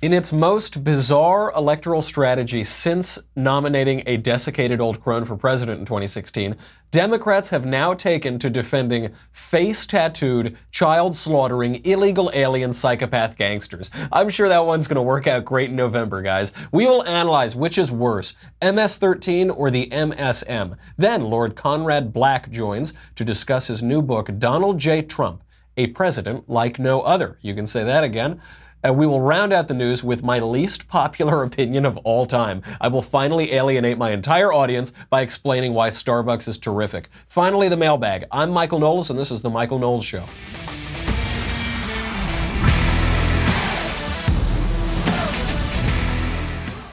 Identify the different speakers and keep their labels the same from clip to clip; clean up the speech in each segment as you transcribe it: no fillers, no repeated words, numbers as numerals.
Speaker 1: In its most bizarre electoral strategy since nominating a desiccated old crone for president in 2016, Democrats have now taken to defending face-tattooed, child-slaughtering, illegal alien psychopath gangsters. I'm sure that one's going to work out great in November, guys. We will analyze which is worse, MS-13 or the MSM. Then Lord Conrad Black joins to discuss his new book, Donald J. Trump, A President Like No Other. You can say that again. We will round out the news with my least popular opinion of all time. I will finally alienate my entire audience by explaining why Starbucks is terrific. Finally, the mailbag. I'm Michael Knowles, and this is The Michael Knowles Show.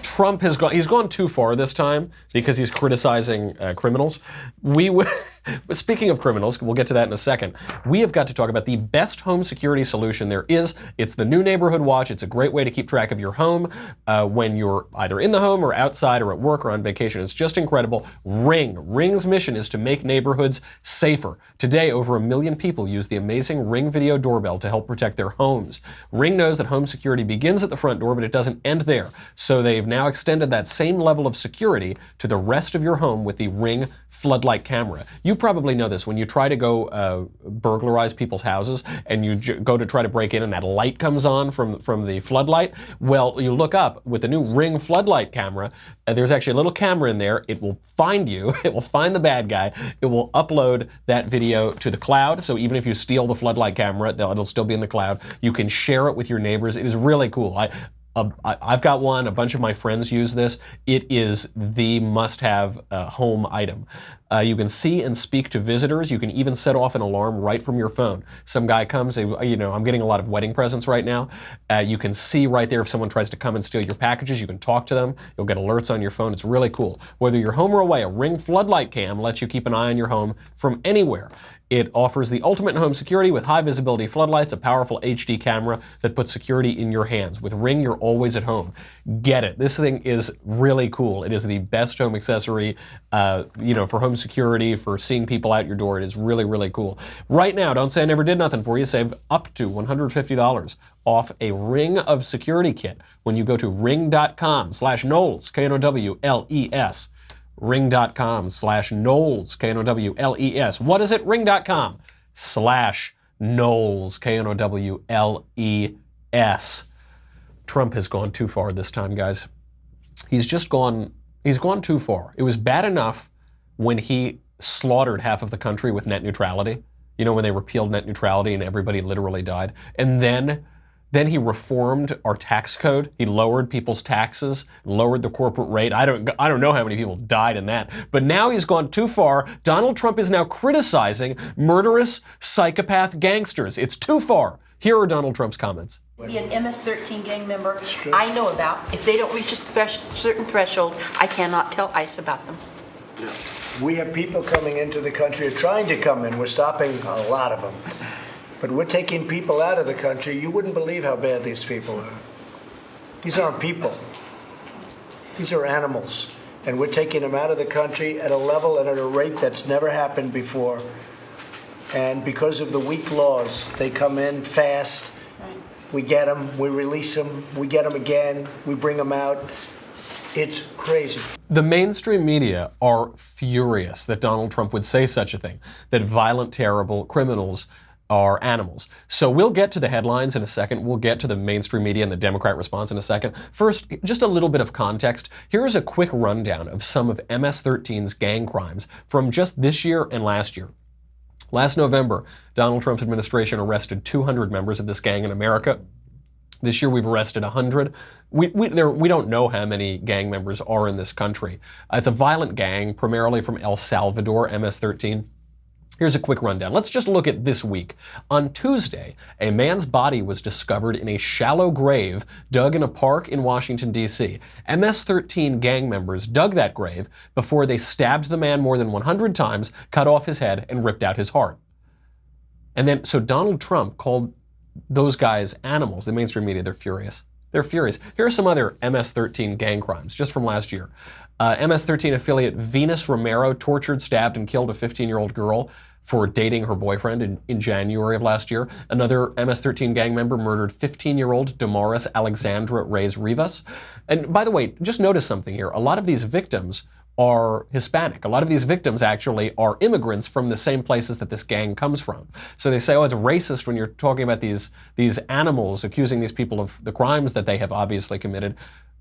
Speaker 1: Trump has he's gone too far this time because he's criticizing criminals. Speaking of criminals, we'll get to that in a second. We have got to talk about the best home security solution there is. It's the new Neighborhood Watch. It's a great way to keep track of your home when you're either in the home or outside or at work or on vacation. It's just incredible. Ring's mission is to make neighborhoods safer. Today, over 1 million people use the amazing Ring video doorbell to help protect their homes. Ring knows that home security begins at the front door, but it doesn't end there. So they've now extended that same level of security to the rest of your home with the Ring floodlight camera. You probably know this. When you try to go burglarize people's houses and you go to try to break in and that light comes on from the floodlight, well, you look up with the new Ring floodlight camera, there's actually a little camera in there. It will find you. It will find the bad guy. It will upload that video to the cloud. So even if you steal the floodlight camera, it'll still be in the cloud. You can share it with your neighbors. It is really cool. I've got one. A bunch of my friends use this. It is the must-have home item. You can see and speak to visitors. You can even set off an alarm right from your phone. Some guy comes, I'm getting a lot of wedding presents right now. You can see right there if someone tries to come and steal your packages. You can talk to them. You'll get alerts on your phone. It's really cool. Whether you're home or away, a Ring floodlight cam lets you keep an eye on your home from anywhere. It offers the ultimate home security with high visibility floodlights, a powerful HD camera that puts security in your hands. With Ring, you're always at home. Get it. This thing is really cool. It is the best home accessory, for home security, for seeing people out your door. It is really, really cool. Right now, don't say I never did nothing for you. Save up to $150 off a Ring of Security kit when you go to ring.com/Knowles, Knowles. Ring.com/Knowles, Knowles. What is it? Ring.com/Knowles, Knowles. Trump has gone too far this time, guys. He's gone too far. It was bad enough when he slaughtered half of the country with net neutrality. You know, when they repealed net neutrality and everybody literally died. And then he reformed our tax code. He lowered people's taxes, lowered the corporate rate. I don't know how many people died in that. But now he's gone too far. Donald Trump is now criticizing murderous psychopath gangsters. It's too far. Here are Donald Trump's comments.
Speaker 2: Be an MS-13 gang member I know about. If they don't reach a certain threshold, I cannot tell ICE about them.
Speaker 3: Yeah. We have people coming into the country or trying to come in. We're stopping a lot of them. But we're taking people out of the country. You wouldn't believe how bad these people are. These aren't people. These are animals. And we're taking them out of the country at a level and at a rate that's never happened before. And because of the weak laws, they come in fast. We get them, we release them, we get them again, we bring them out. It's crazy.
Speaker 1: The mainstream media are furious that Donald Trump would say such a thing, that violent, terrible criminals are animals. So we'll get to the headlines in a second. We'll get to the mainstream media and the Democrat response in a second. First, just a little bit of context. Here is a quick rundown of some of MS-13's gang crimes from just this year and last year. Last November, Donald Trump's administration arrested 200 members of this gang in America. This year, we've arrested 100. We don't know how many gang members are in this country. It's a violent gang, primarily from El Salvador, MS-13. Here's a quick rundown. Let's just look at this week. On Tuesday, a man's body was discovered in a shallow grave dug in a park in Washington, D.C. MS-13 gang members dug that grave before they stabbed the man more than 100 times, cut off his head, and ripped out his heart. And then, so Donald Trump called those guys animals. The mainstream media, they're furious. They're furious. Here are some other MS-13 gang crimes, just from last year. MS-13 affiliate Venus Romero tortured, stabbed, and killed a 15-year-old girl for dating her boyfriend in January of last year. Another MS-13 gang member murdered 15-year-old Damaris Alexandra Reyes Rivas. And by the way, just notice something here. A lot of these victims are Hispanic. A lot of these victims actually are immigrants from the same places that this gang comes from. So they say, oh, it's racist when you're talking about these animals, accusing these people of the crimes that they have obviously committed.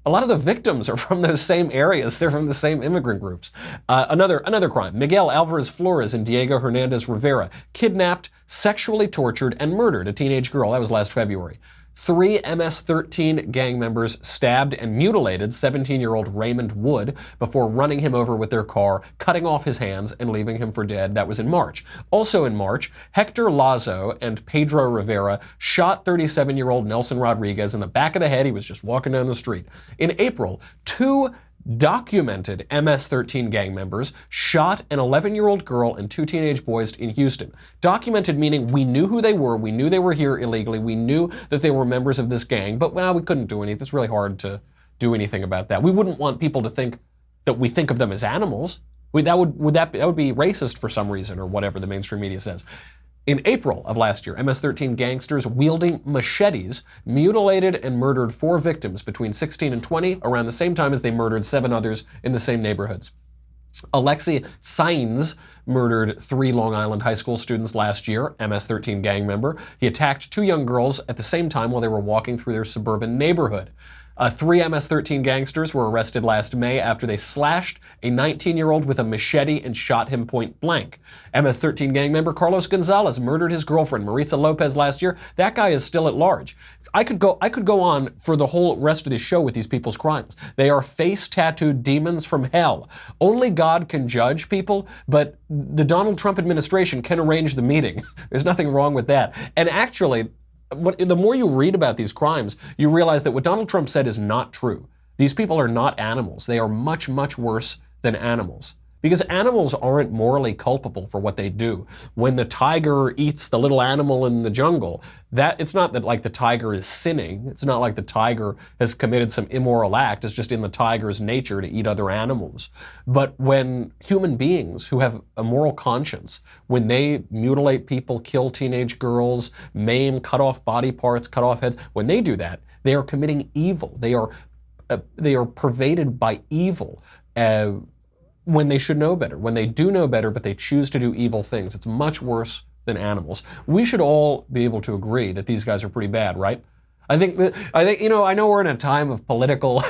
Speaker 1: A lot of the victims are from those same areas. They're from the same immigrant groups. Another crime. Miguel Alvarez Flores and Diego Hernandez Rivera kidnapped, sexually tortured, and murdered a teenage girl. That was last February. 3 MS-13 gang members stabbed and mutilated 17-year-old Raymond Wood before running him over with their car, cutting off his hands, and leaving him for dead. That was in March. Also in March, Hector Lazo and Pedro Rivera shot 37-year-old Nelson Rodriguez in the back of the head. He was just walking down the street. In April, 2 documented MS-13 gang members shot an 11-year-old girl and 2 teenage boys in Houston. Documented meaning we knew who they were, we knew they were here illegally, we knew that they were members of this gang, but well, we couldn't do anything. It's really hard to do anything about that. We wouldn't want people to think that we think of them as animals. That would be racist for some reason, or whatever the mainstream media says. In April of last year, MS-13 gangsters wielding machetes mutilated and murdered 4 victims between 16 and 20, around the same time as they murdered 7 others in the same neighborhoods. Alexi Sainz murdered 3 Long Island high school students last year, MS-13 gang member. He attacked 2 young girls at the same time while they were walking through their suburban neighborhood. 3 MS-13 gangsters were arrested last May after they slashed a 19-year-old with a machete and shot him point blank. MS-13 gang member Carlos Gonzalez murdered his girlfriend Maritza Lopez last year. That guy is still at large. I could go on for the whole rest of this show with these people's crimes. They are face-tattooed demons from hell. Only God can judge people, but the Donald Trump administration can arrange the meeting. There's nothing wrong with that. And actually, the more you read about these crimes, you realize that what Donald Trump said is not true. These people are not animals. They are much, much worse than animals. Because animals aren't morally culpable for what they do. When the tiger eats the little animal in the jungle, it's not that like the tiger is sinning. It's not like the tiger has committed some immoral act. It's just in the tiger's nature to eat other animals. But when human beings who have a moral conscience, when they mutilate people, kill teenage girls, maim, cut off body parts, cut off heads, when they do that, they are committing evil. They are pervaded by evil. When they should know better, when they do know better, but they choose to do evil things. It's much worse than animals. We should all be able to agree that these guys are pretty bad, right? I think, I know we're in a time of political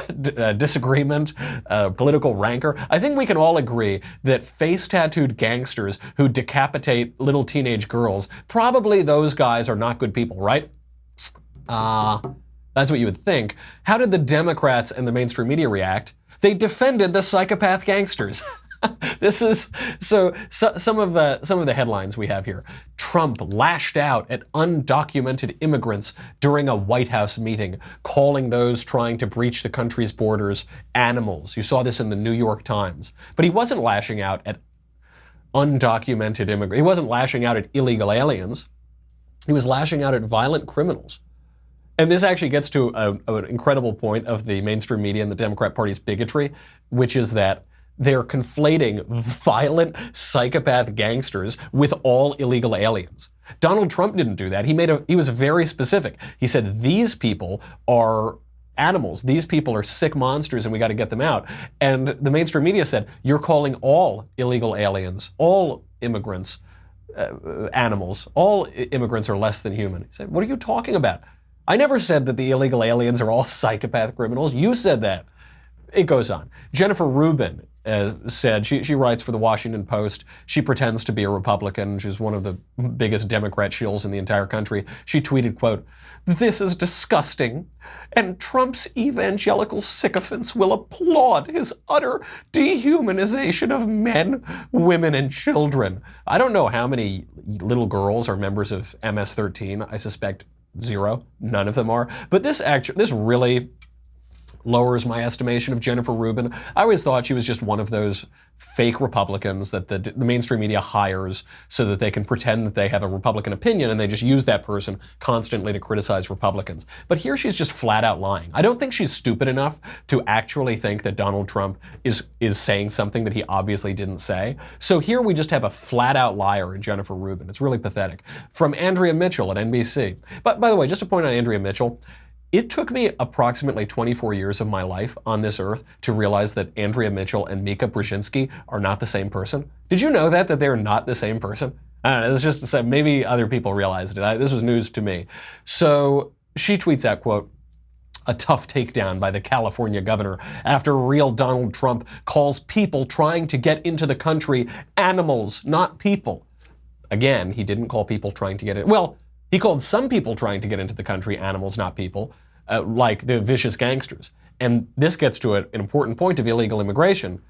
Speaker 1: disagreement, political rancor. I think we can all agree that face-tattooed gangsters who decapitate little teenage girls, probably those guys are not good people, right? That's what you would think. How did the Democrats and the mainstream media react? They defended the psychopath gangsters. This is some of the headlines we have here. Trump lashed out at undocumented immigrants during a White House meeting, calling those trying to breach the country's borders animals. You saw this in the New York Times. But he wasn't lashing out at undocumented immigrants. He wasn't lashing out at illegal aliens. He was lashing out at violent criminals. And this actually gets to an incredible point of the mainstream media and the Democrat Party's bigotry, which is that they're conflating violent psychopath gangsters with all illegal aliens. Donald Trump didn't do that. He was very specific. He said, these people are animals. These people are sick monsters and we got to get them out. And the mainstream media said, you're calling all illegal aliens, all immigrants, animals. All immigrants are less than human. He said, what are you talking about? I never said that the illegal aliens are all psychopath criminals. You said that. It goes on. Jennifer Rubin said, she writes for the Washington Post. She pretends to be a Republican. She's one of the biggest Democrat shills in the entire country. She tweeted, quote, "This is disgusting, and Trump's evangelical sycophants will applaud his utter dehumanization of men, women, and children." I don't know how many little girls are members of MS-13. I suspect 0. None of them are. But this really lowers my estimation of Jennifer Rubin. I always thought she was just one of those fake Republicans that the mainstream media hires so that they can pretend that they have a Republican opinion, and they just use that person constantly to criticize Republicans. But here she's just flat out lying. I don't think she's stupid enough to actually think that Donald Trump is saying something that he obviously didn't say. So here we just have a flat out liar in Jennifer Rubin. It's really pathetic. From Andrea Mitchell at NBC. But by the way, just to point out Andrea Mitchell, it took me approximately 24 years of my life on this earth to realize that Andrea Mitchell and Mika Brzezinski are not the same person. Did you know that they're not the same person? I don't know, it's just to say, maybe other people realized it. This was news to me. So she tweets out, quote, "A tough takedown by the California governor after real Donald Trump calls people trying to get into the country animals, not people." Again, he didn't call people trying to get in. Well, he called some people trying to get into the country animals, not people, like the vicious gangsters. And this gets to an important point of illegal immigration.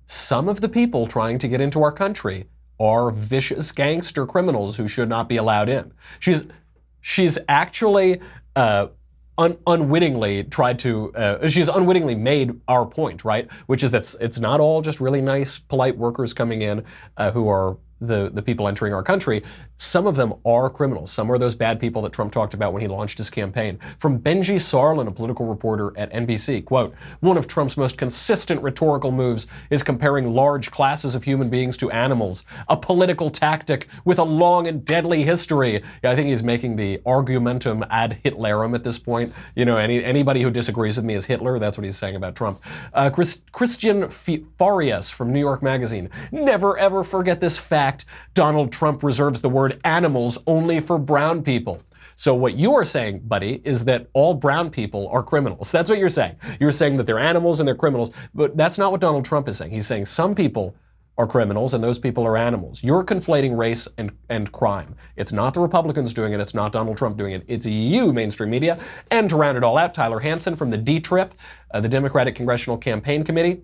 Speaker 1: Some of the people trying to get into our country are vicious gangster criminals who should not be allowed in. She's actually unwittingly tried to, she's unwittingly made our point, right? Which is that it's not all just really nice, polite workers coming in who are the people entering our country. Some of them are criminals. Some are those bad people that Trump talked about when he launched his campaign. From Benji Sarlin, a political reporter at NBC, quote, "One of Trump's most consistent rhetorical moves is comparing large classes of human beings to animals, a political tactic with a long and deadly history." Yeah, I think he's making the argumentum ad Hitlerum at this point. You know, anybody who disagrees with me is Hitler. That's what he's saying about Trump. Christian Farias from New York Magazine, "Never ever forget this fact. Donald Trump reserves the word animals only for brown people." So what you are saying, buddy, is that all brown people are criminals. That's what you're saying. You're saying that they're animals and they're criminals, but that's not what Donald Trump is saying. He's saying some people are criminals and those people are animals. You're conflating race and crime. It's not the Republicans doing it. It's not Donald Trump doing it. It's you, mainstream media. And to round it all out, Tyler Hansen from the D-Trip, the Democratic Congressional Campaign Committee.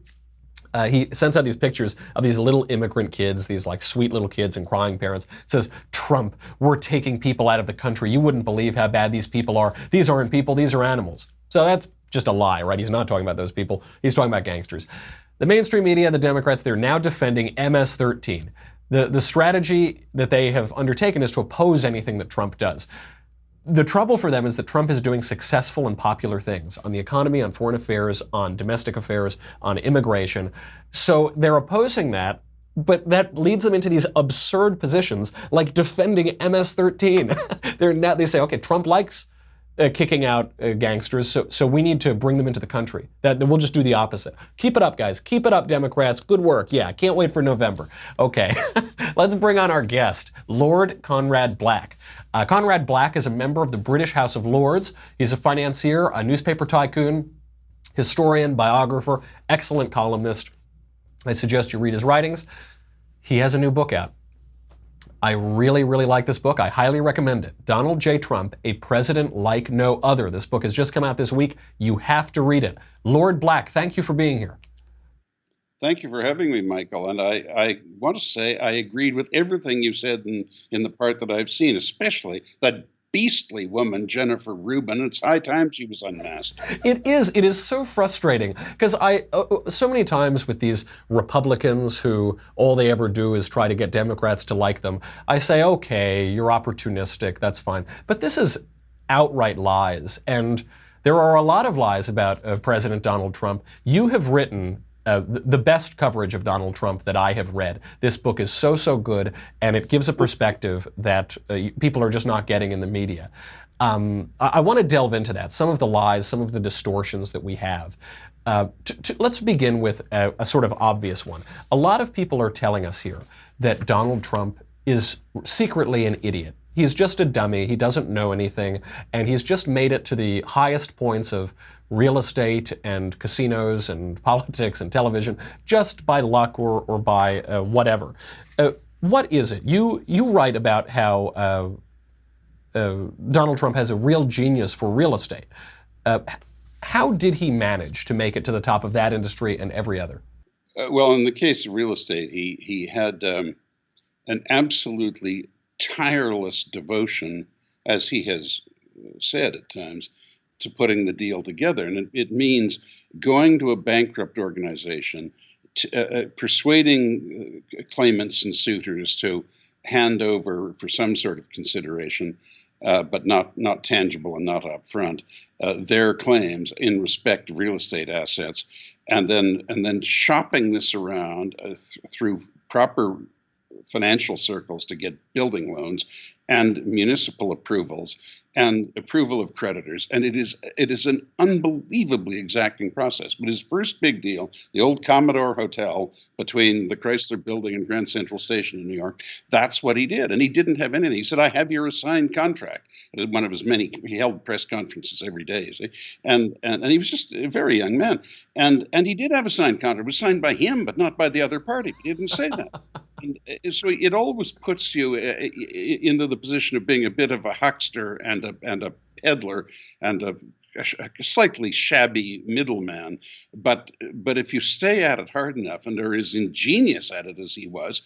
Speaker 1: He sends out these pictures of these little immigrant kids, these like sweet little kids and crying parents. It says, "Trump, we're taking people out of the country. You wouldn't believe how bad these people are. These aren't people, these are animals." So that's just a lie, right? He's not talking about those people. He's talking about gangsters. The mainstream media, the Democrats, they're now defending MS-13. The strategy that they have undertaken is to oppose anything that Trump does. The trouble for them is that Trump is doing successful and popular things on the economy, on foreign affairs, on domestic affairs, on immigration. So they're opposing that, but that leads them into these absurd positions like defending MS-13. They say, okay, Trump likes kicking out gangsters, so we need to bring them into the country. That we'll just do the opposite. Keep it up, guys. Keep it up, Democrats. Good work. Yeah, can't wait for November. Okay, let's bring on our guest, Lorde Conrad Black. Conrad Black is a member of the British House of Lords. He's a financier, a newspaper tycoon, historian, biographer, excellent columnist. I suggest you read his writings. He has a new book out. I really, really like this book. I highly recommend it. Donald J. Trump, A President Like No Other. This book has just come out this week. You have to read it. Lorde Black, thank you for being here.
Speaker 4: Thank you for having me, Michael. And I want to say I agreed with everything you said in the part that I've seen, especially that beastly woman, Jennifer Rubin. It's high time she was unmasked.
Speaker 1: It is so frustrating because so many times with these Republicans who all they ever do is try to get Democrats to like them, I say, okay, you're opportunistic, that's fine. But this is outright lies. And there are a lot of lies about President Donald Trump. You have written the best coverage of Donald Trump that I have read. This book is so good, and it gives a perspective that people are just not getting in the media. I want to delve into that, some of the lies, some of the distortions that we have. Let's begin with a sort of obvious one. A lot of people are telling us here that Donald Trump is secretly an idiot. He's just a dummy, he doesn't know anything, and he's just made it to the highest points of real estate and casinos and politics and television just by luck or by whatever. What is it? You write about how Donald Trump has a real genius for real estate. How did he manage to make it to the top of that industry and every other?
Speaker 4: Well, in the case of real estate, he had an absolutely tireless devotion, as he has said at times, to putting the deal together. And it means going to a bankrupt organization, persuading claimants and suitors to hand over for some sort of consideration, but not tangible and not upfront, their claims in respect of real estate assets, and then shopping this around through proper financial circles to get building loans and municipal approvals and approval of creditors. And it is an unbelievably exacting process. But his first big deal, the old Commodore Hotel between the Chrysler Building and Grand Central Station in New York, that's what he did. And he didn't have anything. He said, I have your assigned contract. One of his many, he held press conferences every day, you see? And he was just a very young man. And he did have a signed contract. It was signed by him, but not by the other party. He didn't say that. And so it always puts you into the position of being a bit of a huckster and a peddler and a slightly shabby middleman. But if you stay at it hard enough and are as ingenious at it as he was,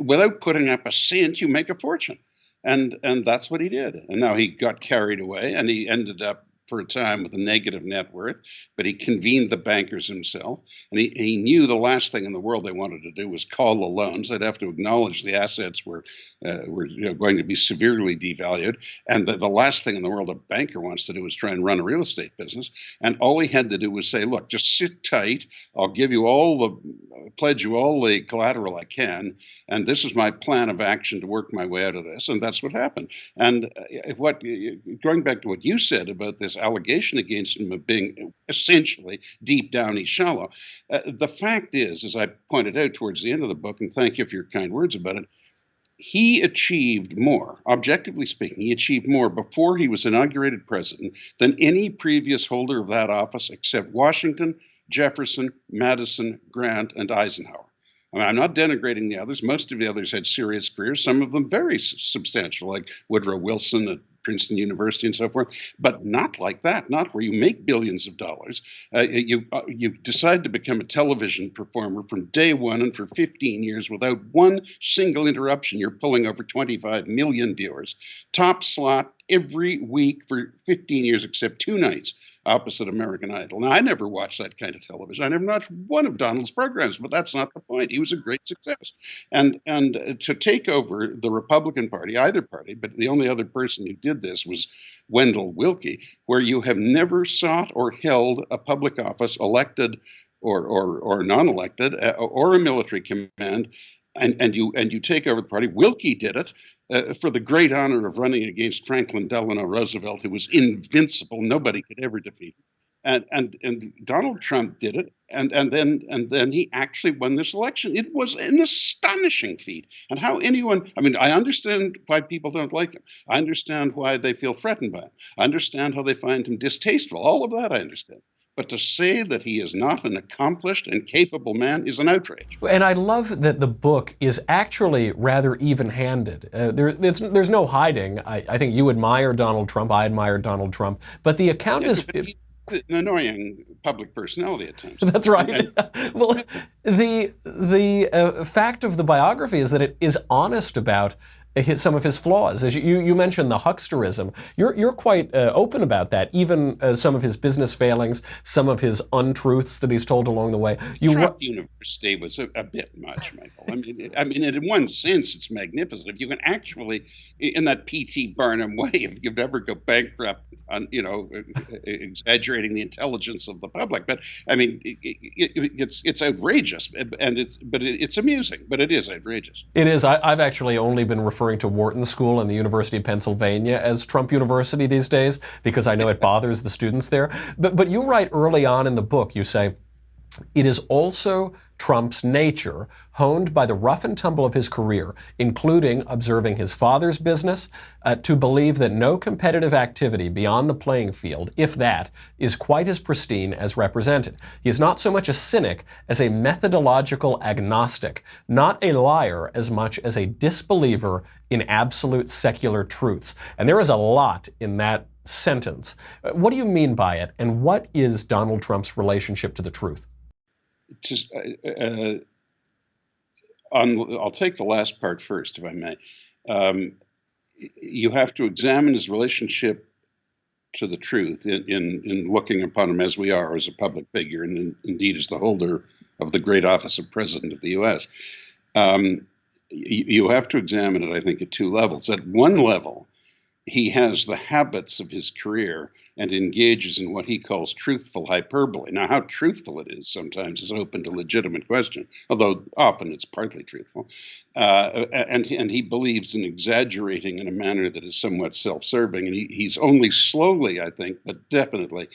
Speaker 4: without putting up a cent, you make a fortune. And that's what he did. And now he got carried away, and he ended up for a time with a negative net worth, but he convened the bankers himself, and he knew the last thing in the world they wanted to do was call the loans. They'd have to acknowledge the assets were going to be severely devalued, and the last thing in the world a banker wants to do is try and run a real estate business. And all he had to do was say, look, just sit tight. I'll give you pledge you all the collateral I can, and this is my plan of action to work my way out of this. And that's what happened. And going back to what you said about this allegation against him of being essentially deep down he's shallow, the fact is, as I pointed out towards the end of the book, and thank you for your kind words about it, he achieved more, objectively speaking, he achieved more before he was inaugurated president than any previous holder of that office except Washington, Jefferson, Madison, Grant, and Eisenhower. I mean, I'm not denigrating the others. Most of the others had serious careers, some of them very substantial, like Woodrow Wilson at Princeton University and so forth, but not like that, not where you make billions of dollars. You decide to become a television performer from day one, and for 15 years without one single interruption, you're pulling over 25 million viewers. Top slot every week for 15 years except 2 nights opposite American Idol. Now, I never watched that kind of television. I never watched one of Donald's programs, but that's not the point. He was a great success. And to take over the Republican Party, either party, but the only other person who did this was Wendell Willkie, where you have never sought or held a public office, elected or non-elected, or a military command, and you take over the party. Willkie did it for the great honor of running against Franklin Delano Roosevelt, who was invincible. Nobody could ever defeat him. And Donald Trump did it, and then he actually won this election. It was an astonishing feat. And how anyone, I mean, I understand why people don't like him. I understand why they feel threatened by him. I understand how they find him distasteful. All of that I understand. But to say that he is not an accomplished and capable man is an outrage.
Speaker 1: And I love that the book is actually rather even-handed. There's no hiding. I think you admire Donald Trump. I admire Donald Trump. But the account is
Speaker 4: an annoying public personality at times.
Speaker 1: That's right. Well, the fact of the biography is that it is honest about some of his flaws. As you mentioned, the hucksterism. You're quite open about that. Even some of his business failings, some of his untruths that he's told along the way.
Speaker 4: Trump University was a bit much, Michael. I mean, in one sense, it's magnificent. If you can actually, in that P.T. Barnum way, if you ever go bankrupt on, exaggerating the intelligence of the public. But I mean, it's outrageous, and it's amusing, but it is outrageous.
Speaker 1: It is. I've actually only been referring to Wharton School and the University of Pennsylvania as Trump University these days because I know it bothers the students there. But you write early on in the book, you say, it is also Trump's nature, honed by the rough and tumble of his career, including observing his father's business, to believe that no competitive activity beyond the playing field, if that, is quite as pristine as represented. He is not so much a cynic as a methodological agnostic, not a liar as much as a disbeliever in absolute secular truths. And there is a lot in that sentence. What do you mean by it, and what is Donald Trump's relationship to the truth?
Speaker 4: I'll take the last part first, if I may. You have to examine his relationship to the truth in looking upon him as we are as a public figure, and indeed as the holder of the great office of President of the U.S. You have to examine it, I think, at two levels. At one level, he has the habits of his career and engages in what he calls truthful hyperbole. Now, how truthful it is sometimes is open to legitimate question, although often it's partly truthful. And he believes in exaggerating in a manner that is somewhat self-serving. And he's only slowly, I think, but definitely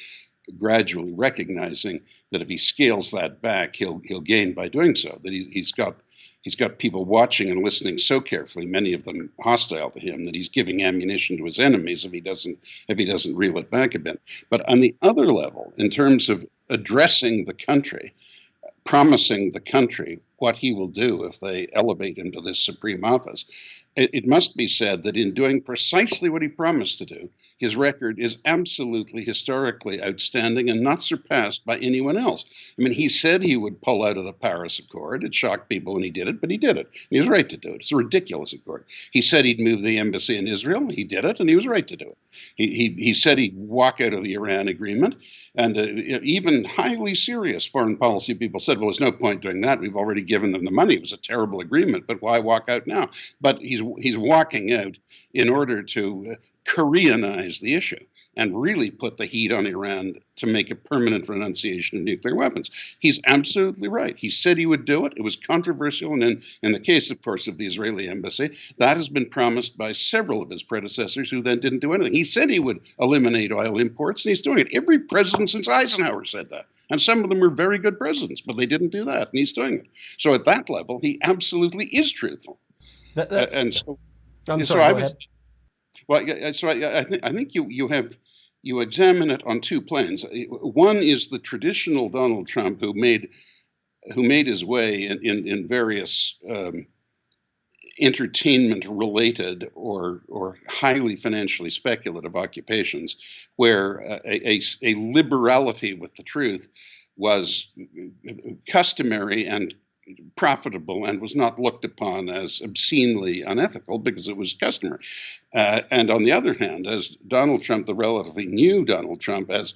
Speaker 4: gradually recognizing that if he scales that back, he'll gain by doing so. That he's got people watching and listening so carefully, many of them hostile to him, that he's giving ammunition to his enemies if he doesn't reel it back a bit. But on the other level, in terms of addressing the country, promising the country what he will do if they elevate him to this supreme office, it must be said that in doing precisely what he promised to do, his record is absolutely historically outstanding and not surpassed by anyone else. I mean, he said he would pull out of the Paris Accord. It shocked people when he did it, but he did it. He was right to do it. It's a ridiculous accord. He said he'd move the embassy in Israel. He did it, and he was right to do it. He said he'd walk out of the Iran agreement. And even highly serious foreign policy people said, well, there's no point doing that. We've already given them the money. It was a terrible agreement, but why walk out now? But he's walking out in order to Koreanize the issue and really put the heat on Iran to make a permanent renunciation of nuclear weapons. He's absolutely right. He said he would do it. It was controversial. And in the case, of course, of the Israeli embassy, that has been promised by several of his predecessors who then didn't do anything. He said he would eliminate oil imports, and he's doing it. Every president since Eisenhower said that. And some of them were very good presidents, but they didn't do that, and he's doing it. So at that level, he absolutely is truthful. And so,
Speaker 1: I'm sorry, go ahead.
Speaker 4: Well, so I think you examine it on two planes. One is the traditional Donald Trump who made his way in various entertainment-related or highly financially speculative occupations, where a liberality with the truth was customary and profitable and was not looked upon as obscenely unethical because it was customary. And on the other hand, as Donald Trump, the relatively new Donald Trump, as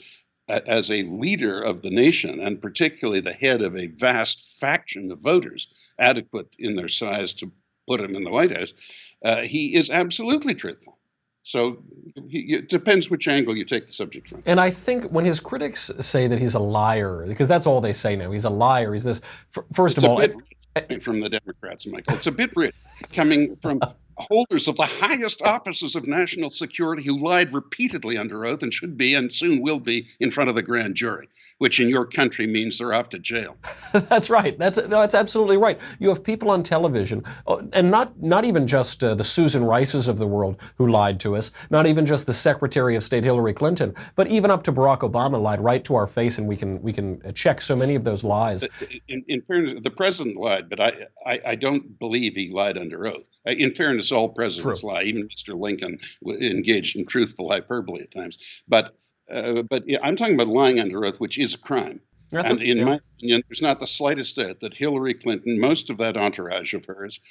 Speaker 4: a leader of the nation, and particularly the head of a vast faction of voters, adequate in their size to put him in the White House, he is absolutely truthful. So it depends which angle you take the subject from.
Speaker 1: And I think when his critics say that he's a liar, because that's all they say now, he's a liar, he's this, first of all...
Speaker 4: From the Democrats, Michael. It's a bit rich coming from holders of the highest offices of national security who lied repeatedly under oath and should be and soon will be in front of the grand jury, which in your country means they're off to jail.
Speaker 1: That's right. That's absolutely right. You have people on television, and not even just the Susan Rices of the world who lied to us, not even just the Secretary of State Hillary Clinton, but even up to Barack Obama lied right to our face, and we can check so many of those lies.
Speaker 4: In fairness, the president lied, but I don't believe he lied under oath. In fairness, all presidents lie. Even Mr. Lincoln engaged in truthful hyperbole at times. But I'm talking about lying under oath, which is a crime. My opinion, there's not the slightest doubt that Hillary Clinton, most of that entourage of hers,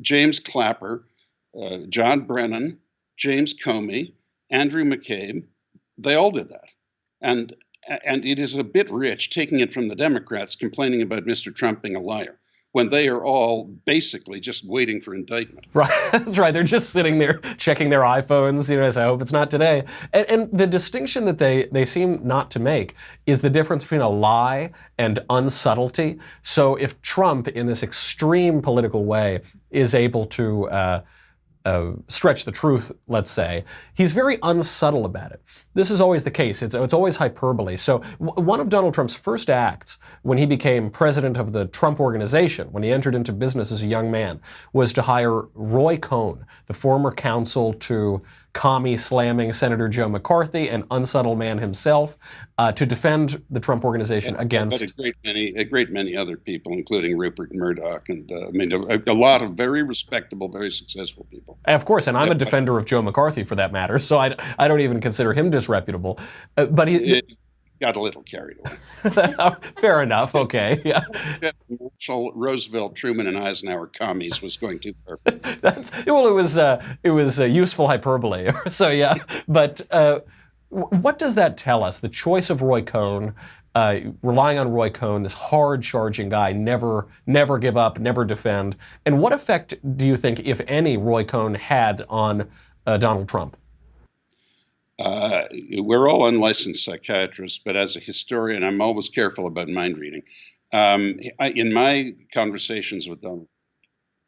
Speaker 4: James Clapper, John Brennan, James Comey, Andrew McCabe, they all did that. And it is a bit rich taking it from the Democrats complaining about Mr. Trump being a liar, when they are all basically just waiting for indictment.
Speaker 1: Right, that's right. They're just sitting there checking their iPhones, as I hope it's not today. And the distinction that they seem not to make is the difference between a lie and unsubtlety. So if Trump, in this extreme political way, is able to stretch the truth, let's say, he's very unsubtle about it. This is always the case. It's always hyperbole. So one of Donald Trump's first acts when he became president of the Trump Organization, when he entered into business as a young man, was to hire Roy Cohn, the former counsel to commie-slamming Senator Joe McCarthy, an unsubtle man himself, to defend the Trump Organization against...
Speaker 4: But a great many other people, including Rupert Murdoch, and a lot of very respectable, very successful people.
Speaker 1: Of course, and I'm a defender of Joe McCarthy for that matter, so I don't even consider him disreputable. But
Speaker 4: got a little carried away.
Speaker 1: Fair enough. Okay. Yeah.
Speaker 4: Marshall, Roosevelt, Truman, and Eisenhower commies was going too far.
Speaker 1: It was useful hyperbole. So yeah, but what does that tell us? The choice of Roy Cohn, relying on Roy Cohn, this hard-charging guy, never give up, never defend, and what effect do you think, if any, Roy Cohn had on Donald Trump?
Speaker 4: We're all unlicensed psychiatrists, but as a historian, I'm always careful about mind reading. In my conversations with Donald,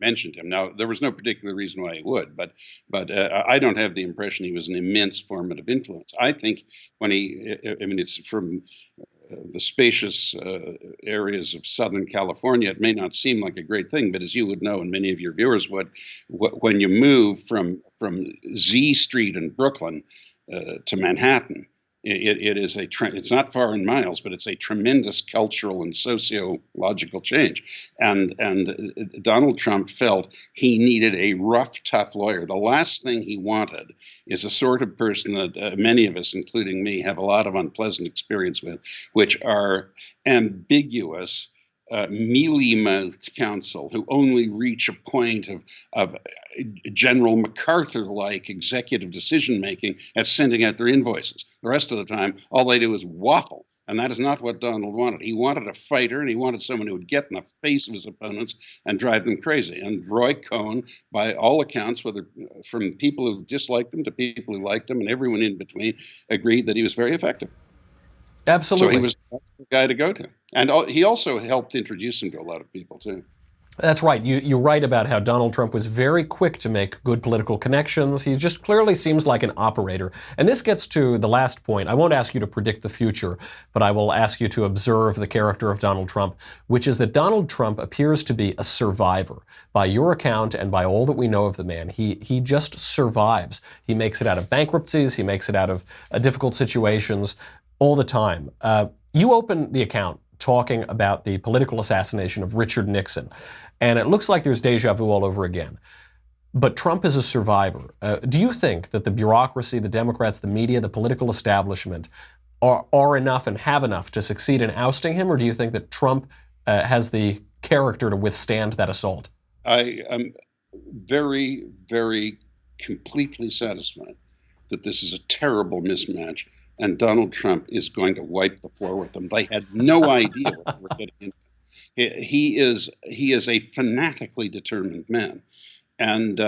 Speaker 4: mentioned him. Now, there was no particular reason why he would, but I don't have the impression he was an immense formative influence. I think when it's from the spacious areas of Southern California, it may not seem like a great thing, but as you would know, and many of your viewers would, when you move from Z Street in Brooklyn to Manhattan, it's not far in miles, but it's a tremendous cultural and sociological change. And Donald Trump felt he needed a rough, tough lawyer. The last thing he wanted is a sort of person that many of us, including me, have a lot of unpleasant experience with, which are ambiguous, mealy-mouthed counsel who only reach a point of General MacArthur-like executive decision-making at sending out their invoices. The rest of the time, all they do is waffle. And that is not what Donald wanted. He wanted a fighter, and he wanted someone who would get in the face of his opponents and drive them crazy. And Roy Cohn, by all accounts, whether from people who disliked him to people who liked him and everyone in between, agreed that he was very effective.
Speaker 1: Absolutely.
Speaker 4: So he was the guy to go to. And he also helped introduce him to a lot of people, too.
Speaker 1: That's right. You write about how Donald Trump was very quick to make good political connections. He just clearly seems like an operator. And this gets to the last point. I won't ask you to predict the future, but I will ask you to observe the character of Donald Trump, which is that Donald Trump appears to be a survivor. By your account and by all that we know of the man, he just survives. He makes it out of bankruptcies. He makes it out of difficult situations all the time. You open the account talking about the political assassination of Richard Nixon, and it looks like there's deja vu all over again. But Trump is a survivor. Do you think that the bureaucracy, the Democrats, the media, the political establishment are enough and have enough to succeed in ousting him, or do you think that Trump has the character to withstand that assault?
Speaker 4: I am very, very completely satisfied that this is a terrible mismatch, and Donald Trump is going to wipe the floor with them. They had no idea what they were getting into. He is a fanatically determined man, and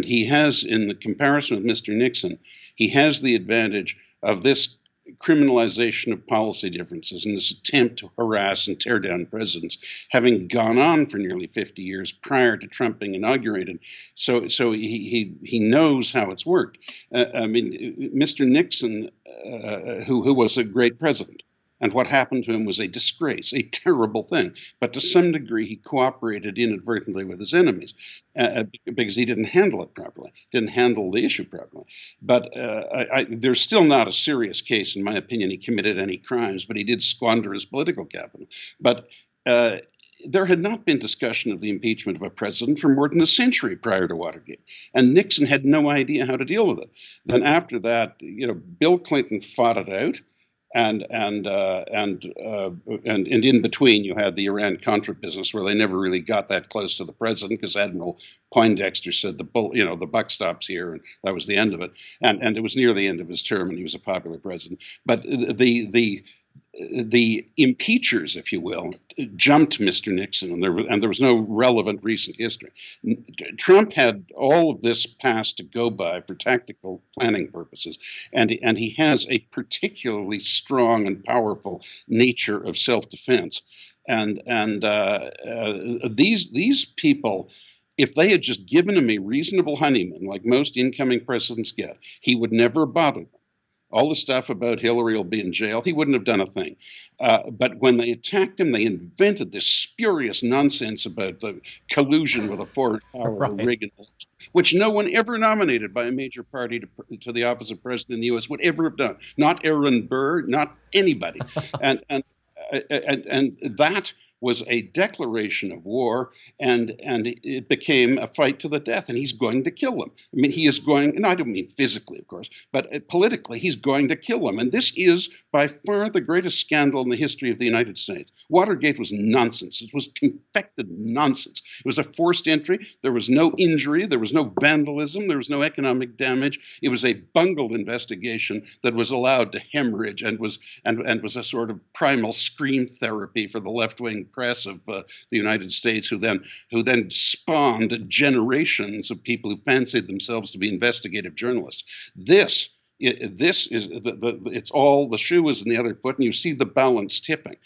Speaker 4: he has, in the comparison with Mr. Nixon, he has the advantage of this criminalization of policy differences and this attempt to harass and tear down presidents having gone on for nearly 50 years prior to Trump being inaugurated. So he knows how it's worked. Mr. Nixon, who was a great president, and what happened to him was a disgrace, a terrible thing. But to some degree, he cooperated inadvertently with his enemies because he didn't handle it properly, didn't handle the issue properly. But there's still not a serious case, in my opinion, he committed any crimes, but he did squander his political capital. But there had not been discussion of the impeachment of a president for more than a century prior to Watergate, and Nixon had no idea how to deal with it. Then after that, Bill Clinton fought it out. And in between, you had the Iran-Contra business, where they never really got that close to the president because Admiral Poindexter said the buck stops here, and that was the end of it. And it was near the end of his term, and he was a popular president. But the impeachers, if you will, jumped Mr. Nixon, and there was no relevant recent history. Trump had all of this past to go by for tactical planning purposes, and he has a particularly strong and powerful nature of self-defense. And these people, if they had just given him a reasonable honeymoon, like most incoming presidents get, he would never have bothered them. All the stuff about Hillary will be in jail, he wouldn't have done a thing. But when they attacked him, they invented this spurious nonsense about the collusion with a foreign power, right, Reagan, which no one ever nominated by a major party to the office of president in the U.S. would ever have done. Not Aaron Burr, not anybody. and that was a declaration of war, and it became a fight to the death, and he's going to kill them. I mean, he is going, and I don't mean physically, of course, but politically, he's going to kill them. And this is by far the greatest scandal in the history of the United States. Watergate was nonsense. It was confected nonsense. It was a forced entry. There was no injury. There was no vandalism. There was no economic damage. It was a bungled investigation that was allowed to hemorrhage and was a sort of primal scream therapy for the left-wing press of the United States, who then spawned generations of people who fancied themselves to be investigative journalists. This is it's all, the shoe is in the other foot, and you see the balance tipping.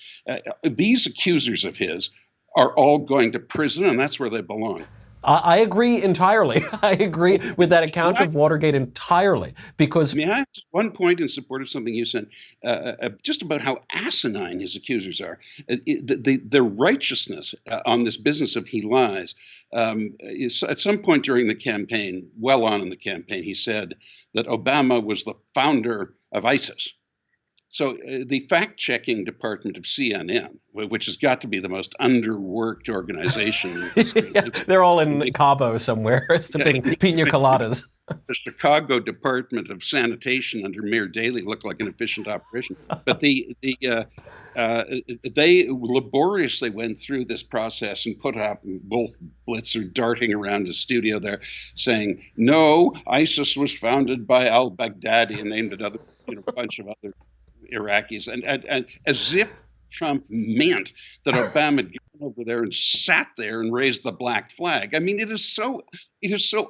Speaker 4: These accusers of his are all going to prison, and that's where they belong.
Speaker 1: I agree entirely. I agree with that account of Watergate entirely, because...
Speaker 4: May I add just one point in support of something you said, just about how asinine his accusers are. The righteousness on this business of he lies is, at some point during the campaign, well on in the campaign, he said that Obama was the founder of ISIS. So the fact-checking department of CNN, which has got to be the most underworked organization.
Speaker 1: Yeah, they're all in Cabo somewhere, sipping pina coladas.
Speaker 4: The Chicago Department of Sanitation under Mayor Daley looked like an efficient operation. But they laboriously went through this process and put up, Wolf Blitzer darting around the studio there saying, no, ISIS was founded by al-Baghdadi, and named another bunch of other Iraqis, and as if Trump meant that Obama had gone over there and sat there and raised the black flag. I mean, it is so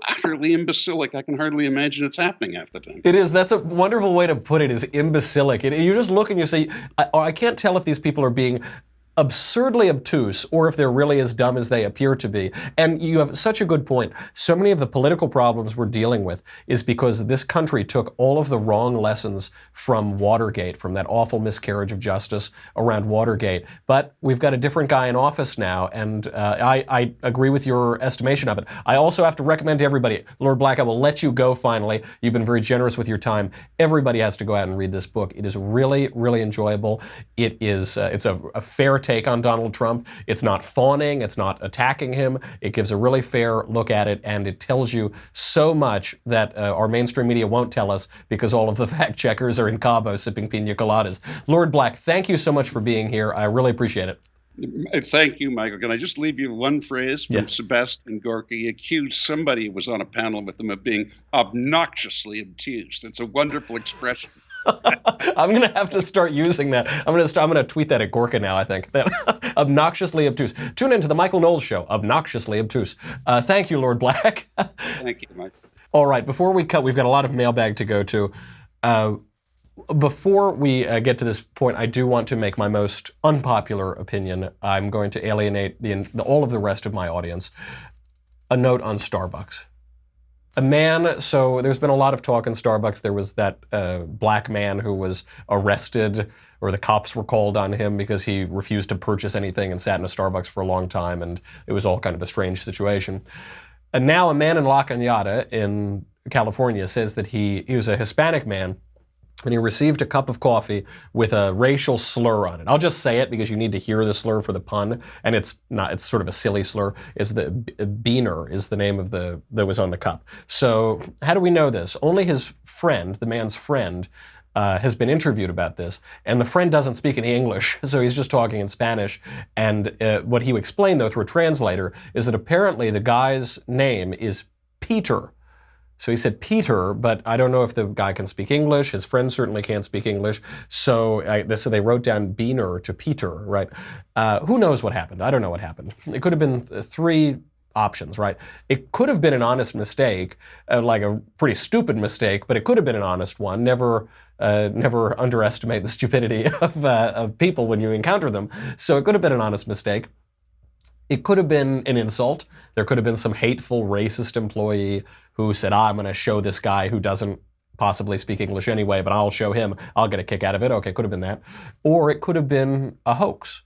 Speaker 4: utterly imbecilic. I can hardly imagine it's happening half the time.
Speaker 1: It is. That's a wonderful way to put it, is imbecilic. You just look and you say, I can't tell if these people are being absurdly obtuse or if they're really as dumb as they appear to be. And you have such a good point. So many of the political problems we're dealing with is because this country took all of the wrong lessons from Watergate, from that awful miscarriage of justice around Watergate. But we've got a different guy in office now, and I agree with your estimation of it. I also have to recommend to everybody, Lorde Black, I will let you go finally. You've been very generous with your time. Everybody has to go out and read this book. It is really, really enjoyable. It is, it's a fair take on Donald Trump. It's not fawning, it's not attacking him. It gives a really fair look at it, and it tells you so much that our mainstream media won't tell us, because all of the fact checkers are in Cabo sipping pina coladas. Lorde Black, thank you so much for being here. I really appreciate it.
Speaker 4: Thank you, Michael. Can I just leave you one phrase from Sebastian Gorky? He accused somebody who was on a panel with him of being obnoxiously obtuse. It's a wonderful expression.
Speaker 1: I'm going to have to start using that. I'm going to tweet that at Gorka now, I think. Obnoxiously obtuse. Tune into the Michael Knowles Show, Obnoxiously Obtuse. Thank you, Lorde Black.
Speaker 4: Thank you, Michael.
Speaker 1: All right, before we cut, we've got a lot of mailbag to go to. Before we get to this point, I do want to make my most unpopular opinion. I'm going to alienate all of the rest of my audience. A note on Starbucks. A man, so there's been a lot of talk in Starbucks. There was that black man who was arrested, or the cops were called on him because he refused to purchase anything and sat in a Starbucks for a long time, and it was all kind of a strange situation. And now a man in La Cañada in California says that he was a Hispanic man, and he received a cup of coffee with a racial slur on it. I'll just say it because you need to hear the slur for the pun, and it's sort of a silly slur. It's the Beaner is the name of that was on the cup. So how do we know this? Only his friend, the man's friend, has been interviewed about this, and the friend doesn't speak any English, so he's just talking in Spanish. And what he explained, though, through a translator, is that apparently the guy's name is Peter. So he said Peter, but I don't know if the guy can speak English. His friend certainly can't speak English. So they wrote down Beaner to Peter, right? Who knows what happened? I don't know what happened. It could have been three options, right? It could have been an honest mistake, like a pretty stupid mistake, but it could have been an honest one. Never underestimate the stupidity of people when you encounter them. So it could have been an honest mistake. It could have been an insult. There could have been some hateful, racist employee who said, I'm going to show this guy who doesn't possibly speak English anyway, but I'll show him. I'll get a kick out of it. Okay, could have been that. Or it could have been a hoax.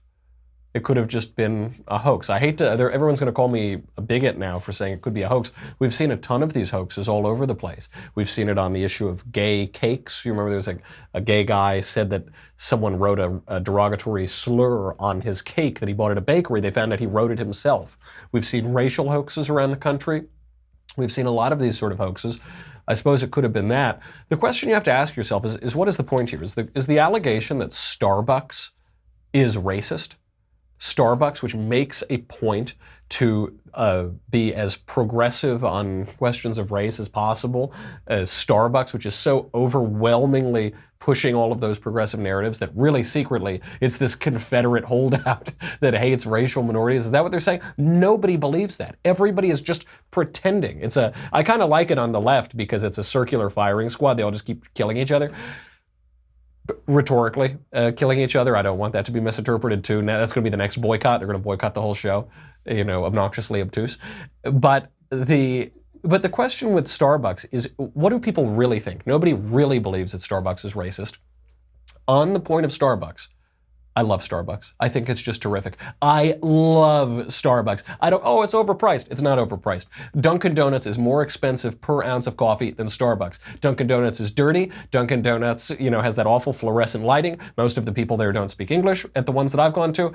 Speaker 1: It could have just been a hoax. I hate to, everyone's going to call me a bigot now for saying it could be a hoax. We've seen a ton of these hoaxes all over the place. We've seen it on the issue of gay cakes. You remember there was a gay guy said that someone wrote a derogatory slur on his cake that he bought at a bakery. They found out he wrote it himself. We've seen racial hoaxes around the country. We've seen a lot of these sort of hoaxes. I suppose it could have been that. The question you have to ask yourself is what is the point here? Is the allegation that Starbucks is racist? Starbucks, which makes a point to be as progressive on questions of race as possible, Starbucks, which is so overwhelmingly pushing all of those progressive narratives that really secretly it's this Confederate holdout that hates racial minorities. Is that what they're saying? Nobody believes that. Everybody is just pretending. I kind of like it on the left because it's a circular firing squad. They all just keep killing each other. Rhetorically, killing each other. I don't want that to be misinterpreted too. Now that's going to be the next boycott. They're going to boycott the whole show. Obnoxiously obtuse. But the question with Starbucks is, what do people really think? Nobody really believes that Starbucks is racist. On the point of Starbucks, I love Starbucks. I think it's just terrific. I love Starbucks. It's overpriced. It's not overpriced. Dunkin' Donuts is more expensive per ounce of coffee than Starbucks. Dunkin' Donuts is dirty. Dunkin' Donuts, has that awful fluorescent lighting. Most of the people there don't speak English at the ones that I've gone to.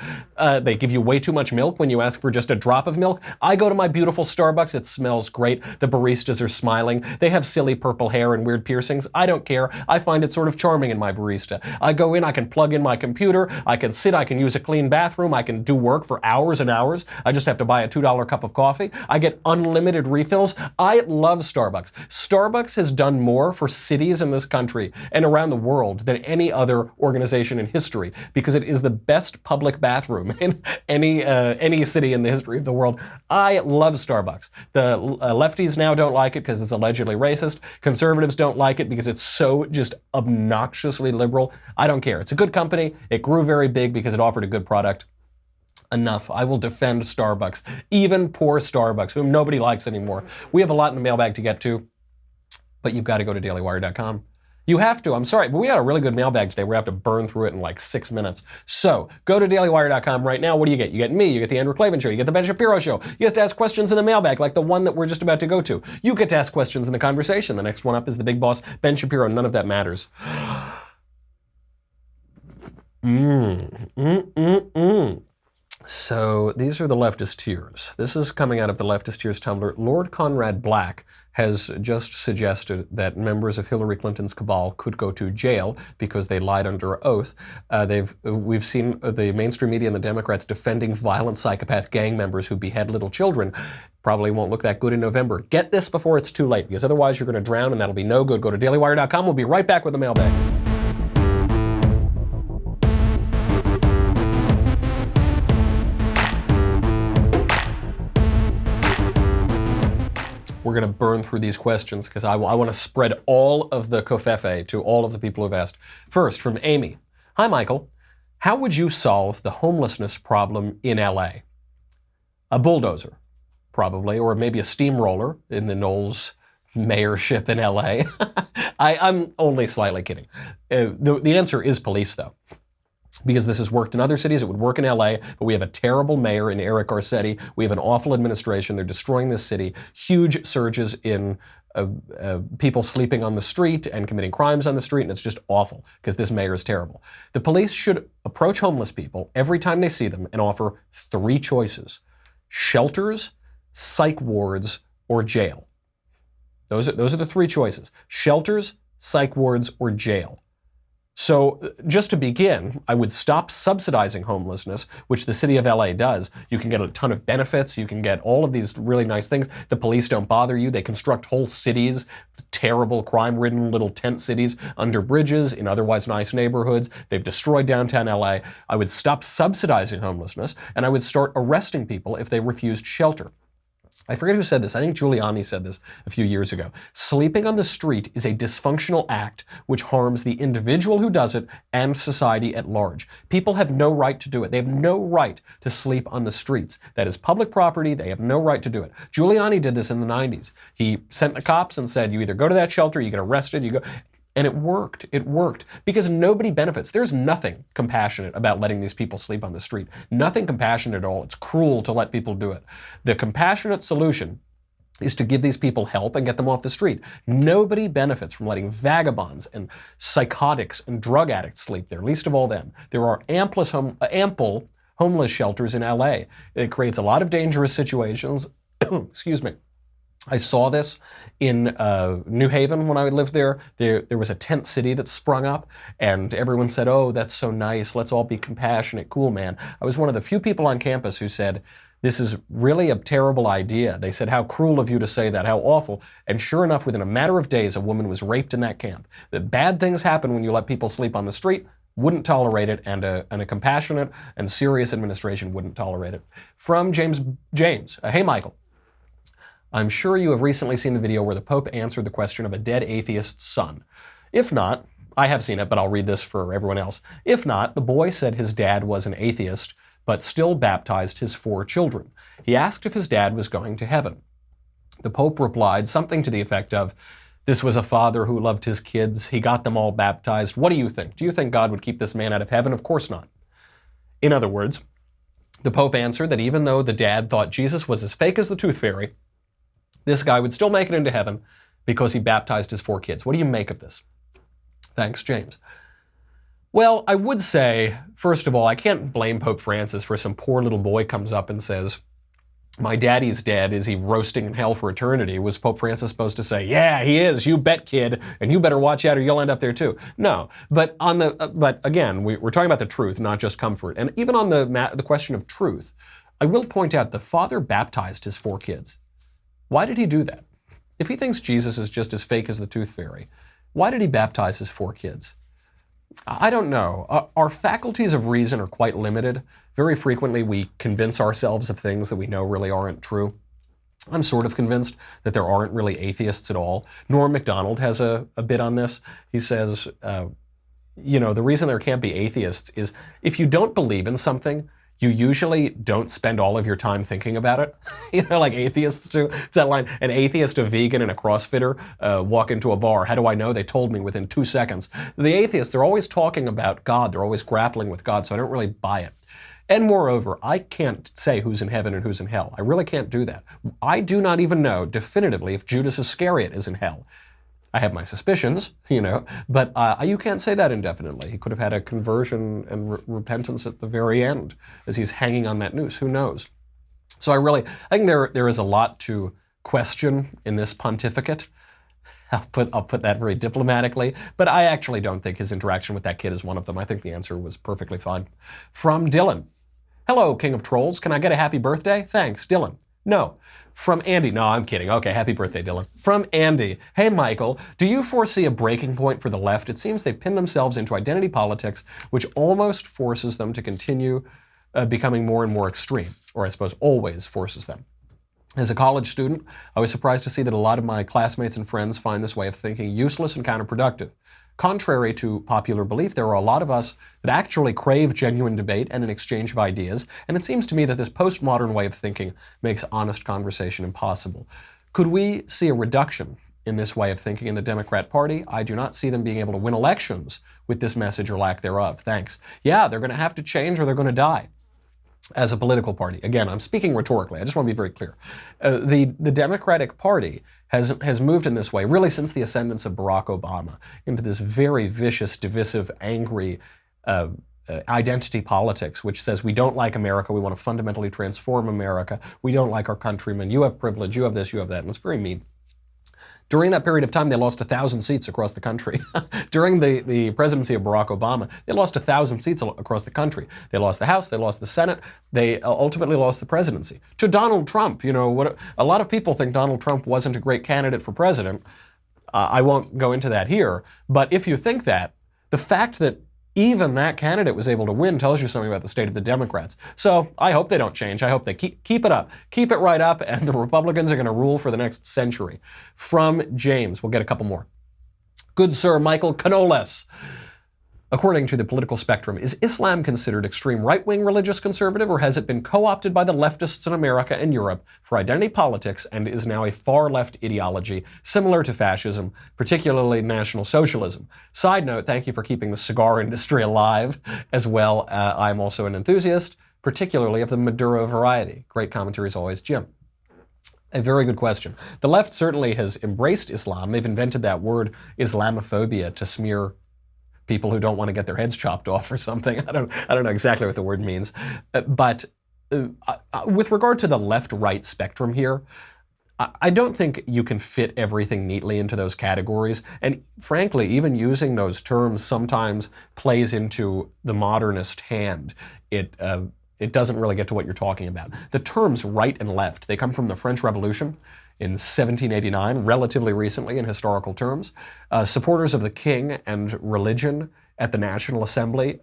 Speaker 1: They give you way too much milk when you ask for just a drop of milk. I go to my beautiful Starbucks. It smells great. The baristas are smiling. They have silly purple hair and weird piercings. I don't care. I find it sort of charming in my barista. I go in, I can plug in my computer. I can sit, I can use a clean bathroom, I can do work for hours and hours. I just have to buy a $2 cup of coffee. I get unlimited refills. I love Starbucks. Starbucks has done more for cities in this country and around the world than any other organization in history because it is the best public bathroom in any city in the history of the world. I love Starbucks. The lefties now don't like it because it's allegedly racist. Conservatives don't like it because it's so just obnoxiously liberal. I don't care. It's a good company. It grew very big because it offered a good product. Enough. I will defend Starbucks, even poor Starbucks, whom nobody likes anymore. We have a lot in the mailbag to get to, but you've got to go to dailywire.com. You have to. I'm sorry, but we got a really good mailbag today. We're going to have to burn through it in like 6 minutes. So go to dailywire.com right now. What do you get? You get me. You get the Andrew Klavan Show. You get the Ben Shapiro Show. You get to ask questions in the mailbag, like the one that we're just about to go to. You get to ask questions in the conversation. The next one up is the big boss, Ben Shapiro. None of that matters. So these are the leftist tears. This is coming out of the leftist tears Tumblr. Lord Conrad Black has just suggested that members of Hillary Clinton's cabal could go to jail because they lied under oath. We've seen the mainstream media and the Democrats defending violent psychopath gang members who behead little children. Probably won't look that good in November. Get this before it's too late, because otherwise you're going to drown and that'll be no good. Go to dailywire.com. We'll be right back with the mailbag. We're going to burn through these questions because I want to spread all of the covfefe to all of the people who've asked. First, from Amy. Hi, Michael. How would you solve the homelessness problem in LA? A bulldozer, probably, or maybe a steamroller in the Knowles mayorship in LA. I'm only slightly kidding. The answer is police, though. Because this has worked in other cities, it would work in LA, but we have a terrible mayor in Eric Garcetti. We have an awful administration. They're destroying this city. Huge surges in people sleeping on the street and committing crimes on the street, and it's just awful because this mayor is terrible. The police should approach homeless people every time they see them and offer 3 choices: shelters, psych wards, or jail. Those are the 3 choices: shelters, psych wards, or jail. So just to begin, I would stop subsidizing homelessness, which the city of LA does. You can get a ton of benefits. You can get all of these really nice things. The police don't bother you. They construct whole cities, terrible crime-ridden little tent cities under bridges in otherwise nice neighborhoods. They've destroyed downtown LA. I would stop subsidizing homelessness, and I would start arresting people if they refused shelter. I forget who said this. I think Giuliani said this a few years ago. Sleeping on the street is a dysfunctional act which harms the individual who does it and society at large. People have no right to do it. They have no right to sleep on the streets. That is public property. They have no right to do it. Giuliani did this in the 90s. He sent the cops and said, you either go to that shelter, you get arrested, you go. And it worked. It worked because nobody benefits. There's nothing compassionate about letting these people sleep on the street. Nothing compassionate at all. It's cruel to let people do it. The compassionate solution is to give these people help and get them off the street. Nobody benefits from letting vagabonds and psychotics and drug addicts sleep there, least of all them. There are ample homeless shelters in LA. It creates a lot of dangerous situations. Excuse me. I saw this in New Haven when I lived there. There was a tent city that sprung up, and everyone said, oh, that's so nice. Let's all be compassionate. Cool, man. I was one of the few people on campus who said, this is really a terrible idea. They said, how cruel of you to say that, how awful. And sure enough, within a matter of days, a woman was raped in that camp. The bad things happen when you let people sleep on the street. Wouldn't tolerate it, and a compassionate and serious administration wouldn't tolerate it. From James, hey, Michael. I'm sure you have recently seen the video where the Pope answered the question of a dead atheist's son. If not, I have seen it, but I'll read this for everyone else. If not, the boy said his dad was an atheist, but still baptized his 4 children. He asked if his dad was going to heaven. The Pope replied something to the effect of, this was a father who loved his kids. He got them all baptized. What do you think? Do you think God would keep this man out of heaven? Of course not. In other words, the Pope answered that even though the dad thought Jesus was as fake as the tooth fairy, this guy would still make it into heaven because he baptized his 4 kids. What do you make of this? Thanks, James. Well, I would say, first of all, I can't blame Pope Francis for some poor little boy comes up and says, my daddy's dead. Is he roasting in hell for eternity? Was Pope Francis supposed to say, yeah, he is. You bet, kid. And you better watch out or you'll end up there too. No. But again, we're talking about the truth, not just comfort. And even on the question of truth, I will point out the father baptized his 4 kids. Why did he do that? If he thinks Jesus is just as fake as the tooth fairy, why did he baptize his 4 kids? I don't know. Our faculties of reason are quite limited. Very frequently we convince ourselves of things that we know really aren't true. I'm sort of convinced that there aren't really atheists at all. Norm Macdonald has a bit on this. He says, the reason there can't be atheists is if you don't believe in something, you usually don't spend all of your time thinking about it. Like atheists do. It's that line, an atheist, a vegan, and a CrossFitter walk into a bar. How do I know? They told me within 2 seconds. The atheists, they're always talking about God. They're always grappling with God, so I don't really buy it. And moreover, I can't say who's in heaven and who's in hell. I really can't do that. I do not even know definitively if Judas Iscariot is in hell. I have my suspicions, but you can't say that indefinitely. He could have had a conversion and repentance at the very end as he's hanging on that noose. Who knows? So I think there is a lot to question in this pontificate. I'll put that very diplomatically, but I actually don't think his interaction with that kid is one of them. I think the answer was perfectly fine. From Dylan. Hello, King of Trolls. Can I get a happy birthday? Thanks, Dylan. No. From Andy. No, I'm kidding. Okay, happy birthday, Dylan. From Andy. Hey, Michael, do you foresee a breaking point for the left? It seems they've pinned themselves into identity politics, which almost forces them to continue becoming more and more extreme, or I suppose always forces them. As a college student, I was surprised to see that a lot of my classmates and friends find this way of thinking useless and counterproductive. Contrary to popular belief, there are a lot of us that actually crave genuine debate and an exchange of ideas, and it seems to me that this postmodern way of thinking makes honest conversation impossible. Could we see a reduction in this way of thinking in the Democrat Party? I do not see them being able to win elections with this message or lack thereof. Thanks. Yeah, they're going to have to change or they're going to die. As a political party. Again, I'm speaking rhetorically. I just want to be very clear. The Democratic Party has moved in this way, really since the ascendance of Barack Obama, into this very vicious, divisive, angry identity politics, which says we don't like America, we want to fundamentally transform America, we don't like our countrymen, you have privilege, you have this, you have that, and it's very mean. During that period of time, they lost 1,000 seats across the country. During the presidency of Barack Obama, they lost 1,000 seats across the country. They lost the House, they lost the Senate, they ultimately lost the presidency. To Donald Trump, what a lot of people think Donald Trump wasn't a great candidate for president. I won't go into that here, but if you think that, the fact that even that candidate was able to win tells you something about the state of the Democrats. So I hope they don't change. I hope they keep it up. Keep it right up, and the Republicans are going to rule for the next century. From James. We'll get a couple more. Good sir, Michael Knowles. According to the political spectrum, is Islam considered extreme right-wing religious conservative, or has it been co-opted by the leftists in America and Europe for identity politics and is now a far-left ideology similar to fascism, particularly National Socialism? Side note, thank you for keeping the cigar industry alive as well. I'm also an enthusiast, particularly of the Maduro variety. Great commentary as always, Jim. A very good question. The left certainly has embraced Islam. They've invented that word Islamophobia to smear people who don't want to get their heads chopped off or something. I don't know exactly what the word means. But with regard to the left-right spectrum here, I don't think you can fit everything neatly into those categories. And frankly, even using those terms sometimes plays into the modernist hand. It doesn't really get to what you're talking about. The terms right and left, they come from the French Revolution in 1789, relatively recently in historical terms. Supporters of the king and religion at the National Assembly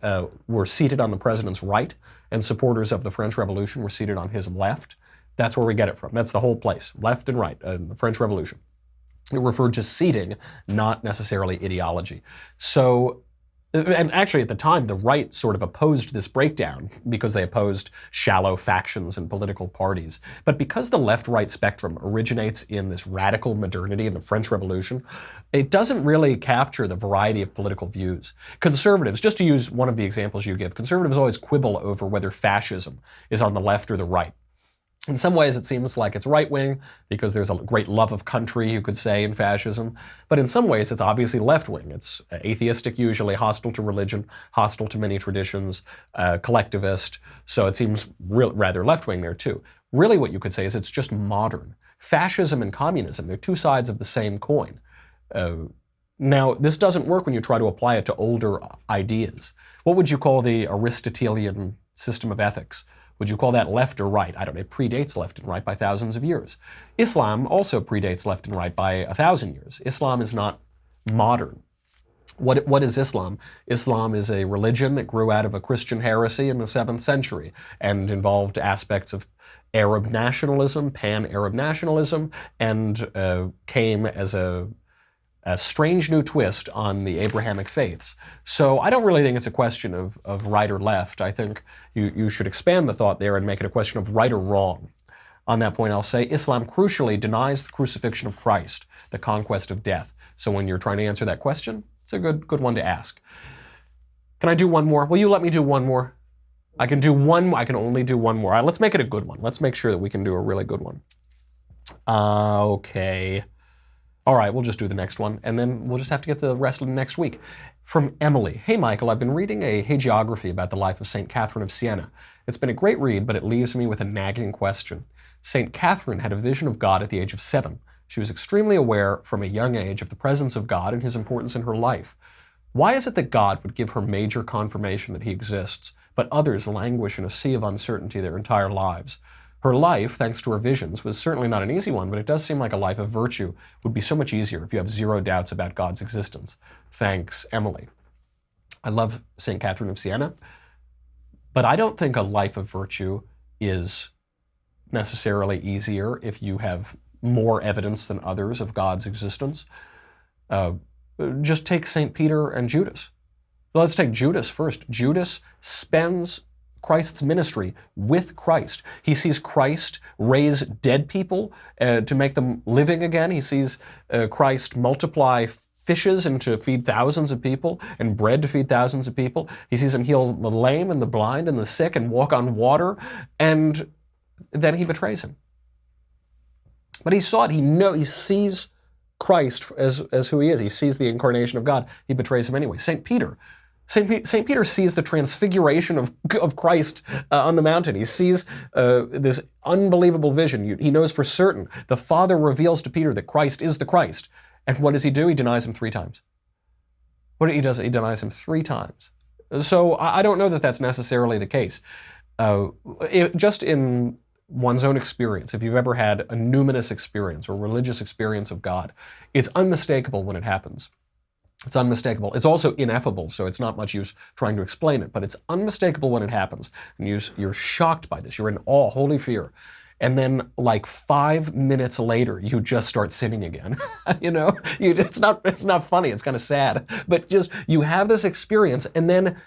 Speaker 1: were seated on the president's right, and supporters of the French Revolution were seated on his left. That's where we get it from. That's the whole place, left and right, in the French Revolution. It referred to seating, not necessarily ideology. So, and actually at the time, the right sort of opposed this breakdown because they opposed shallow factions and political parties. But because the left-right spectrum originates in this radical modernity in the French Revolution, it doesn't really capture the variety of political views. Conservatives, just to use one of the examples you give, conservatives always quibble over whether fascism is on the left or the right. In some ways, it seems like it's right-wing because there's a great love of country, you could say, in fascism. But in some ways, it's obviously left-wing. It's atheistic, usually, hostile to religion, hostile to many traditions, collectivist. So it seems rather left-wing there, too. Really, what you could say is it's just modern. Fascism and communism, they're two sides of the same coin. Now, this doesn't work when you try to apply it to older ideas. What would you call the Aristotelian system of ethics? Would you call that left or right? I don't know. It predates left and right by thousands of years. Islam also predates left and right by 1,000 years. Islam is not modern. What is Islam? Islam is a religion that grew out of a Christian heresy in the 7th century and involved aspects of Arab nationalism, pan-Arab nationalism, and came as a strange new twist on the Abrahamic faiths. So I don't really think it's a question of right or left. I think you should expand the thought there and make it a question of right or wrong. On that point, I'll say Islam crucially denies the crucifixion of Christ, the conquest of death. So when you're trying to answer that question, it's a good one to ask. Can I do one more? Will you let me do one more? I can do one. I can only do one more. All right, let's make it a good one. Let's make sure that we can do a really good one. Okay. All right, we'll just do the next one, and then we'll just have to get the rest of the next week. From Emily. Hey, Michael, I've been reading a hagiography about the life of St. Catherine of Siena. It's been a great read, but it leaves me with a nagging question. St. Catherine had a vision of God at the age of 7. She was extremely aware from a young age of the presence of God and his importance in her life. Why is it that God would give her major confirmation that he exists, but others languish in a sea of uncertainty their entire lives? Her life, thanks to her visions, was certainly not an easy one, but it does seem like a life of virtue would be so much easier if you have zero doubts about God's existence. Thanks, Emily. I love St. Catherine of Siena, but I don't think a life of virtue is necessarily easier if you have more evidence than others of God's existence. Just take St. Peter and Judas. Let's take Judas first. Judas spends Christ's ministry with Christ. He sees Christ raise dead people to make them living again. He sees Christ multiply fishes and to feed thousands of people and bread to feed thousands of people. He sees him heal the lame and the blind and the sick and walk on water, and then he betrays him. But he saw it. He sees Christ as who he is. He sees the incarnation of God. He betrays him anyway. St. Peter sees the transfiguration of Christ on the mountain. He sees this unbelievable vision. He knows for certain. The Father reveals to Peter that Christ is the Christ. And what does he do? He denies him 3 times. He denies him 3 times. So I don't know that that's necessarily the case. Just in one's own experience, if you've ever had a numinous experience or religious experience of God, it's unmistakable when it happens. It's unmistakable. It's also ineffable, so it's not much use trying to explain it, but it's unmistakable when it happens. And you're shocked by this. You're in awe, holy fear. and then like 5 minutes later, you just start sinning again. It's not funny. It's kind of sad, but just you have this experience, and then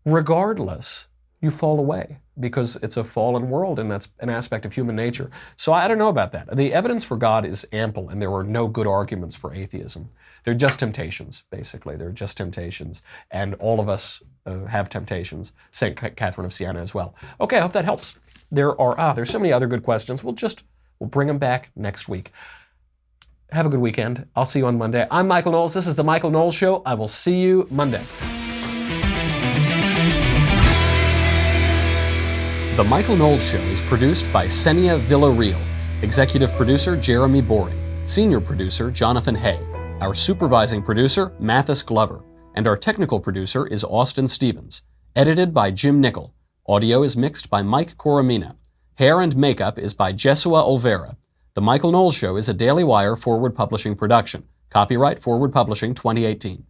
Speaker 1: regardless, you fall away because it's a fallen world, and that's an aspect of human nature. So I don't know about that. The evidence for God is ample, and there are no good arguments for atheism. They're just temptations, basically. They're just temptations, and all of us have temptations. St. Catherine of Siena as well. Okay, I hope that helps. There's so many other good questions. We'll bring them back next week. Have a good weekend. I'll see you on Monday. I'm Michael Knowles. This is The Michael Knowles Show. I will see you Monday. The Michael Knowles Show is produced by Senia Villarreal. Executive producer Jeremy Boring. Senior producer Jonathan Hay. Our supervising producer Mathis Glover. And our technical producer is Austin Stevens. Edited by Jim Nickel. Audio is mixed by Mike Coromina. Hair and makeup is by Jesua Olvera. The Michael Knowles Show is a Daily Wire Forward Publishing production. Copyright Forward Publishing 2018.